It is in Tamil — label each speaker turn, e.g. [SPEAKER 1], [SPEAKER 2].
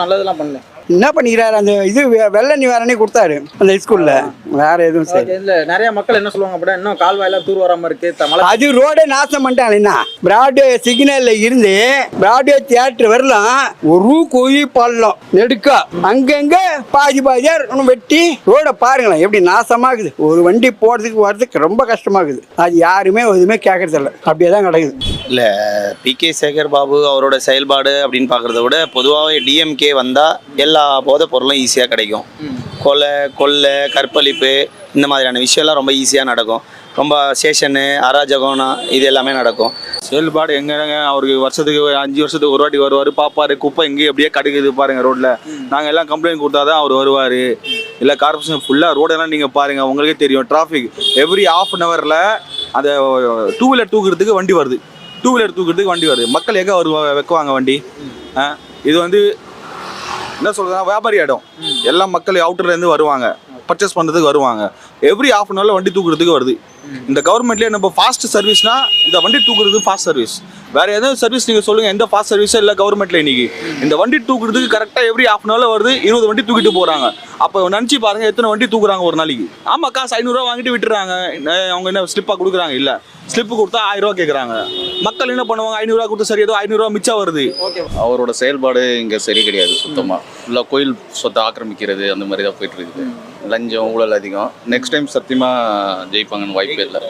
[SPEAKER 1] நல்லதெல்லாம் பண்ணல.
[SPEAKER 2] என்ன பண்ணிக்கிறாரு, அந்த இது வெள்ள நிவாரணை கொடுத்தாரு அந்த ஸ்கூல்ல, வேற எதுவும் சரி.
[SPEAKER 1] இதுல நிறைய மக்கள் என்ன சொல்லுவாங்க அப்படின்னா, இன்னும் கால்வாயெல்லாம் தூர் வராம இருக்கு.
[SPEAKER 2] அது ரோடே நாசம் பண்ணிட்டாங்க. பிராட்வே சிக்னல்ல இருந்து பிராட்வே தியேட்டர் வரலாம் ஒரு குழி பள்ளம் நெடுக்கா, அங்கங்க பாதி பாதியா வெட்டி ரோட பாருங்களேன் எப்படி நாசமாகுது. ஒரு வண்டி போறதுக்கு வர்றதுக்கு ரொம்ப கஷ்டமாகுது. அது யாருமே எதுவுமே கேட்கறது இல்லை, அப்படியேதான் கிடக்குது.
[SPEAKER 3] இல்ல பி.கே. சேகர் பாபு அவரோட செயல்பாடு அப்படின்னு பாக்குறத விட பொதுவாகவே டிஎம்கே வந்தா எல்லா போதை பொருளும் ஈஸியாக கிடைக்கும். கொள்ளை கற்பழிப்பு இந்த மாதிரியான விஷயம்லாம் ரொம்ப ஈஸியாக நடக்கும். ரொம்ப ஸ்டேஷனு அராஜகம் இது எல்லாமே நடக்கும்.
[SPEAKER 4] செயல்பாடு எங்கங்க, அவருக்கு வருஷத்துக்கு 5 வருஷத்துக்கு ஒரு வாட்டி வருவார், பார்ப்பாரு குப்பை எங்கேயும் எப்படியே கிடைக்குது பாருங்க ரோட்ல. நாங்கள் எல்லாம் கம்ப்ளைண்ட் கொடுத்தாதான் அவர் வருவார். இல்லை கார்பரேஷன் ஃபுல்லாக ரோடெல்லாம் நீங்கள் பாருங்க, உங்களுக்கே தெரியும். டிராஃபிக் எவ்ரி ½ அன் ஹவரில் அந்த 2 வீலர் தூக்குறதுக்கு வண்டி வருது. 2 வீலர் தூக்குறதுக்கு வண்டி வருது. மக்கள் எங்கே வைக்குவாங்க வண்டி? இது என்ன சொல்றதுன்னா வியாபாரி இடம். எல்லா மக்கள் அவுட்டர்லேருந்து வருவாங்க, பர்ச்சேஸ் பண்ணுறதுக்கு வருவாங்க. எவ்ரி ½ அன் ஹவரில் வண்டி தூக்குறதுக்கு வருது. இந்த கவர்மெண்ட்லேயே நம்ம ஃபாஸ்ட் சர்வீஸ்னா இந்த வண்டி தூக்குறது ஃபாஸ்ட் சர்வீஸ். வேற ஏதாவது சர்வீஸ் நீங்கள் சொல்லுங்கள், எந்த ஃபாஸ்ட் சர்வீஸும் இல்லை கவர்மெண்ட்டில் இன்னைக்கு. இந்த வண்டி தூக்குறதுக்கு கரெக்டாக எவ்ரி ½ அன் ஹவரில் வருது. 20 வண்டி தூக்கிட்டு போகிறாங்க. அப்போ நினச்சி பாருங்கள் எத்தனை வண்டி தூக்குறாங்க ஒரு நாளைக்கு. ஆமாம், காசு 500 ரூபா வாங்கிட்டு விட்டுறாங்க. அவங்க என்ன ஸ்லிப்பாக கொடுக்குறாங்க? இல்லை, ஸ்லிப்பு கொடுத்தா 1000 ரூபா கேட்குறாங்க. மக்கள் என்ன பண்ணுவாங்க? 500 ரூபா கொடுத்து சரி ஏதோ 500 ரூபா மிச்சம் வருது.
[SPEAKER 5] அவரோட செயல்பாடு இங்கே சரி கிடையாது சுத்தமாக. ஃபுல்லாக கோயில் சொத்தை ஆக்கிரமிக்கிறது அந்த மாதிரி தான் போயிட்டு இருக்குது. லஞ்சம் ஊழல் அதிகம். நெக்ஸ்ட் டைம் சத்தியமாக ஜெயிப்பாங்கன்னு வாய்ப்பே இல்லை.